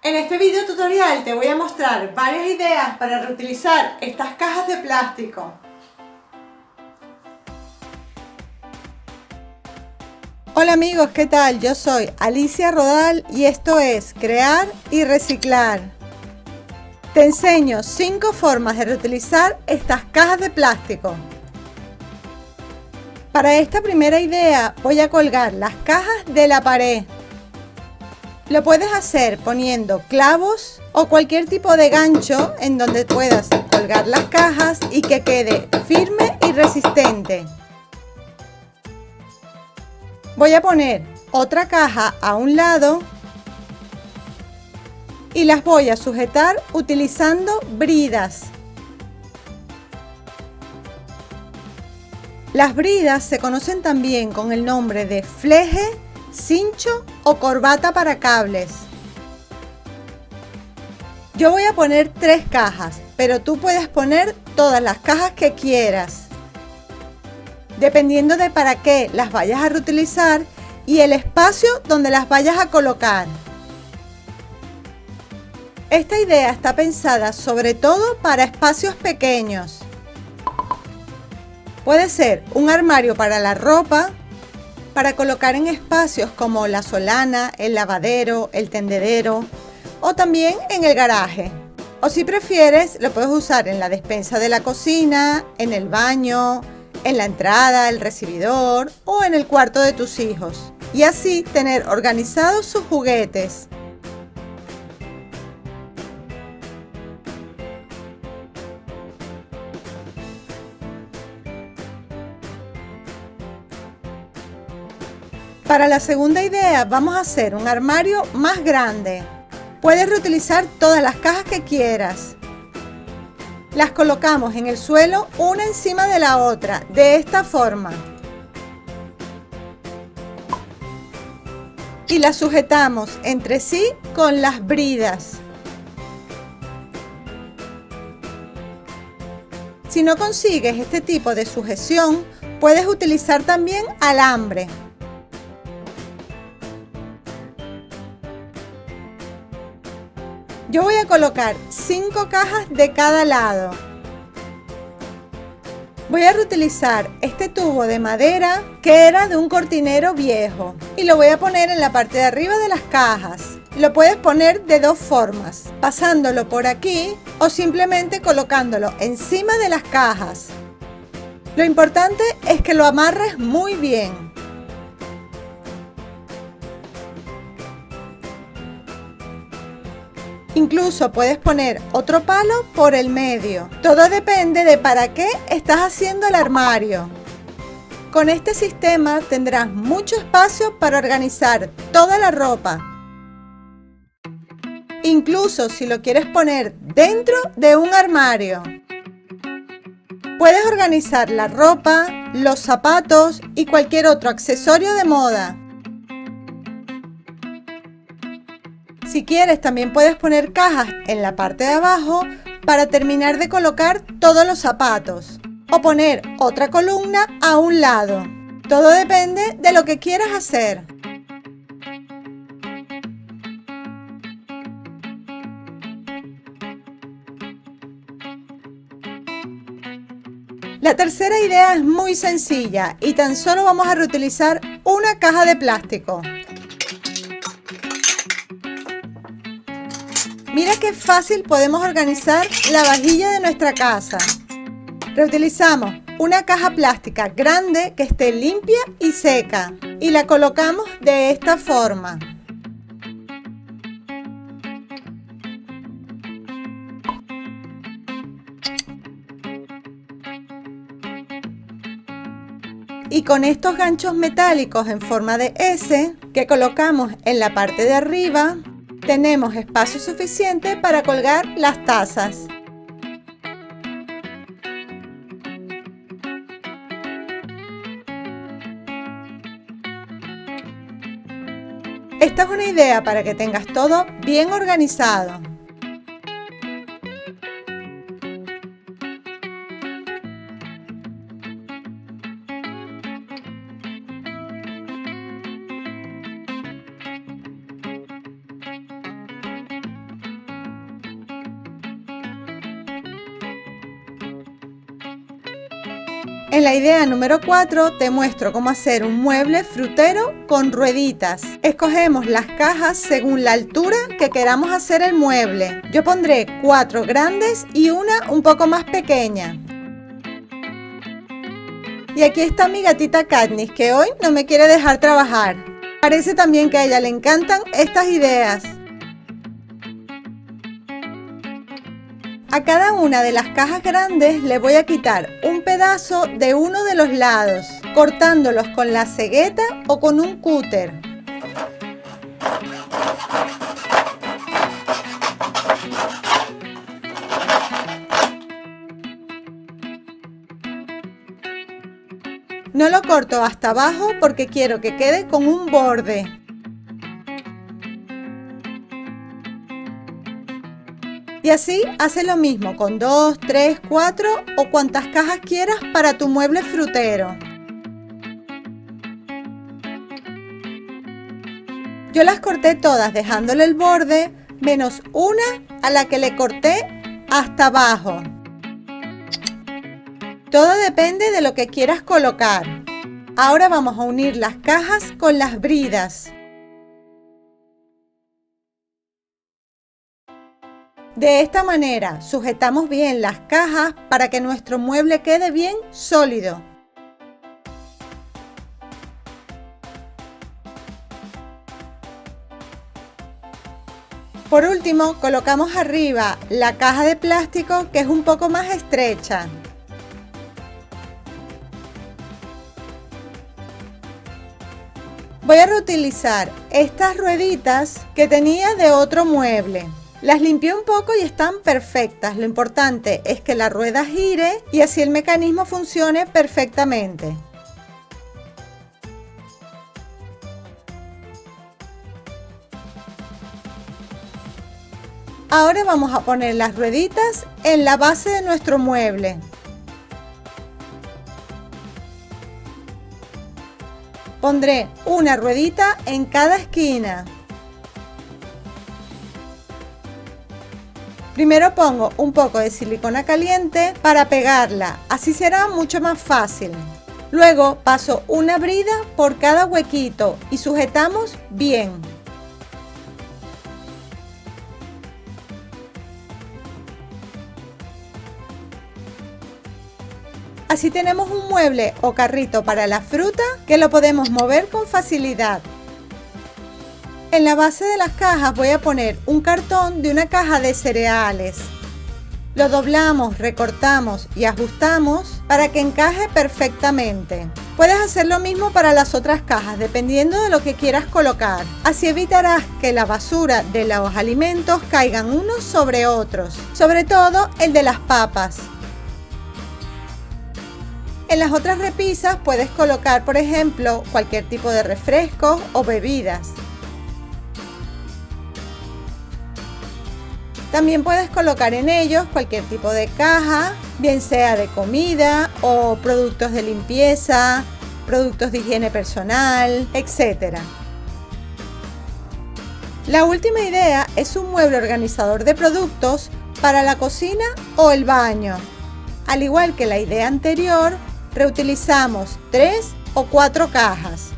En este video tutorial te voy a mostrar varias ideas para reutilizar estas cajas de plástico. Hola amigos, ¿qué tal? Yo soy Alicia Rodal y esto es Crear y Reciclar. Te enseño 5 formas de reutilizar estas cajas de plástico. Para esta primera idea voy a colgar las cajas de la pared. Lo puedes hacer poniendo clavos o cualquier tipo de gancho en donde puedas colgar las cajas y que quede firme y resistente. Voy a poner otra caja a un lado y las voy a sujetar utilizando bridas. Las bridas se conocen también con el nombre de fleje, cincho o corbata para cables. Yo voy a poner 3 cajas, pero tú puedes poner todas las cajas que quieras, dependiendo de para qué las vayas a reutilizar y el espacio donde las vayas a colocar. Esta idea está pensada sobre todo para espacios pequeños. Puede ser un armario para la ropa, para colocar en espacios como la solana, el lavadero, el tendedero o también en el garaje. O si prefieres, lo puedes usar en la despensa de la cocina, en el baño, en la entrada, el recibidor o en el cuarto de tus hijos. Y así tener organizados sus juguetes. Para la segunda idea vamos a hacer un armario más grande. Puedes reutilizar todas las cajas que quieras. Las colocamos en el suelo una encima de la otra, de esta forma. Y las sujetamos entre sí con las bridas. Si no consigues este tipo de sujeción, puedes utilizar también alambre. Yo voy a colocar 5 cajas de cada lado. Voy a reutilizar este tubo de madera que era de un cortinero viejo y lo voy a poner en la parte de arriba de las cajas. Lo puedes poner de 2 formas, pasándolo por aquí o simplemente colocándolo encima de las cajas. Lo importante es que lo amarres muy bien. Incluso puedes poner otro palo por el medio. Todo depende de para qué estás haciendo el armario. Con este sistema tendrás mucho espacio para organizar toda la ropa. Incluso si lo quieres poner dentro de un armario. Puedes organizar la ropa, los zapatos y cualquier otro accesorio de moda. Si quieres, también puedes poner cajas en la parte de abajo para terminar de colocar todos los zapatos o poner otra columna a un lado. Todo depende de lo que quieras hacer. La tercera idea es muy sencilla y tan solo vamos a reutilizar una caja de plástico. Mira qué fácil podemos organizar la vajilla de nuestra casa. Reutilizamos una caja plástica grande que esté limpia y seca y la colocamos de esta forma. Y con estos ganchos metálicos en forma de S que colocamos en la parte de arriba, tenemos espacio suficiente para colgar las tazas. Esta es una idea para que tengas todo bien organizado. En la idea número 4 te muestro cómo hacer un mueble frutero con rueditas. Escogemos las cajas según la altura que queramos hacer el mueble. Yo pondré 4 grandes y una un poco más pequeña. Y aquí está mi gatita Katniss, que hoy no me quiere dejar trabajar. Parece también que a ella le encantan estas ideas. A cada una de las cajas grandes le voy a quitar un pedazo de uno de los lados, cortándolos con la cegueta o con un cúter. No lo corto hasta abajo porque quiero que quede con un borde. Y así haces lo mismo con 2, 3, 4 o cuantas cajas quieras para tu mueble frutero. Yo las corté todas dejándole el borde, menos una a la que le corté hasta abajo. Todo depende de lo que quieras colocar. Ahora vamos a unir las cajas con las bridas. De esta manera sujetamos bien las cajas para que nuestro mueble quede bien sólido. Por último, colocamos arriba la caja de plástico, que es un poco más estrecha. Voy a reutilizar estas rueditas que tenía de otro mueble. Las limpié un poco y están perfectas. Lo importante es que la rueda gire y así el mecanismo funcione perfectamente. Ahora vamos a poner las rueditas en la base de nuestro mueble. Pondré una ruedita en cada esquina. Primero pongo un poco de silicona caliente para pegarla, así será mucho más fácil. Luego paso una brida por cada huequito y sujetamos bien. Así tenemos un mueble o carrito para la fruta que lo podemos mover con facilidad. En la base de las cajas voy a poner un cartón de una caja de cereales. Lo doblamos, recortamos y ajustamos para que encaje perfectamente. Puedes hacer lo mismo para las otras cajas dependiendo de lo que quieras colocar. Así evitarás que la basura de los alimentos caigan unos sobre otros, sobre todo el de las papas. En las otras repisas puedes colocar, por ejemplo, cualquier tipo de refrescos o bebidas. También puedes colocar en ellos cualquier tipo de caja, bien sea de comida o productos de limpieza, productos de higiene personal, etc. La última idea es un mueble organizador de productos para la cocina o el baño. Al igual que la idea anterior, reutilizamos 3 o 4 cajas.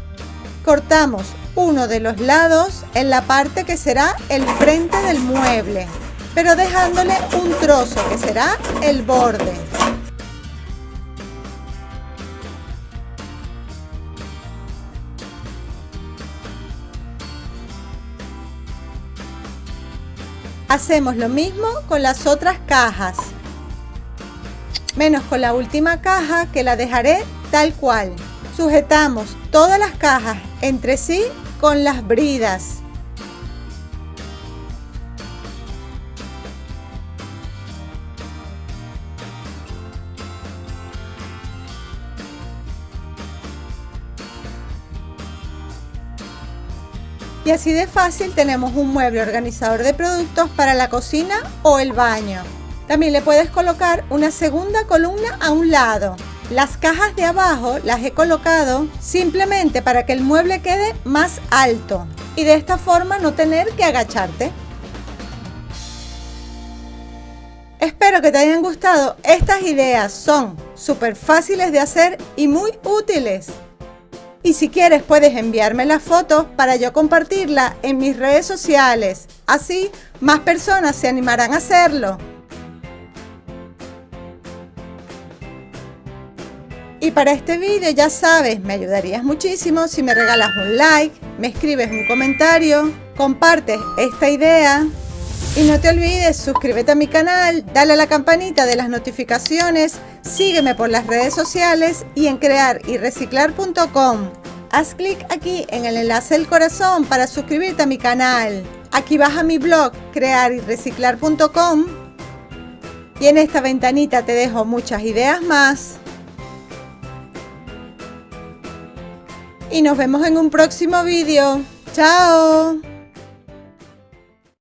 Cortamos uno de los lados en la parte que será el frente del mueble, pero dejándole un trozo que será el borde. Hacemos lo mismo con las otras cajas, menos con la última caja, que la dejaré tal cual. Sujetamos todas las cajas entre sí con las bridas. Y así de fácil tenemos un mueble organizador de productos para la cocina o el baño. También le puedes colocar una segunda columna a un lado. Las cajas de abajo las he colocado simplemente para que el mueble quede más alto y de esta forma no tener que agacharte. Espero que te hayan gustado estas ideas. Son súper fáciles de hacer y muy útiles. Y si quieres puedes enviarme las fotos para yo compartirla en mis redes sociales. Así más personas se animarán a hacerlo. Y para este vídeo ya sabes, me ayudarías muchísimo si me regalas un like, me escribes un comentario, compartes esta idea. Y no te olvides, suscríbete a mi canal, dale a la campanita de las notificaciones, sígueme por las redes sociales y en crearyreciclar.com. Haz clic aquí en el enlace del corazón para suscribirte a mi canal. Aquí vas a mi blog crearyreciclar.com y en esta ventanita te dejo muchas ideas más. Y nos vemos en un próximo vídeo. ¡Chao!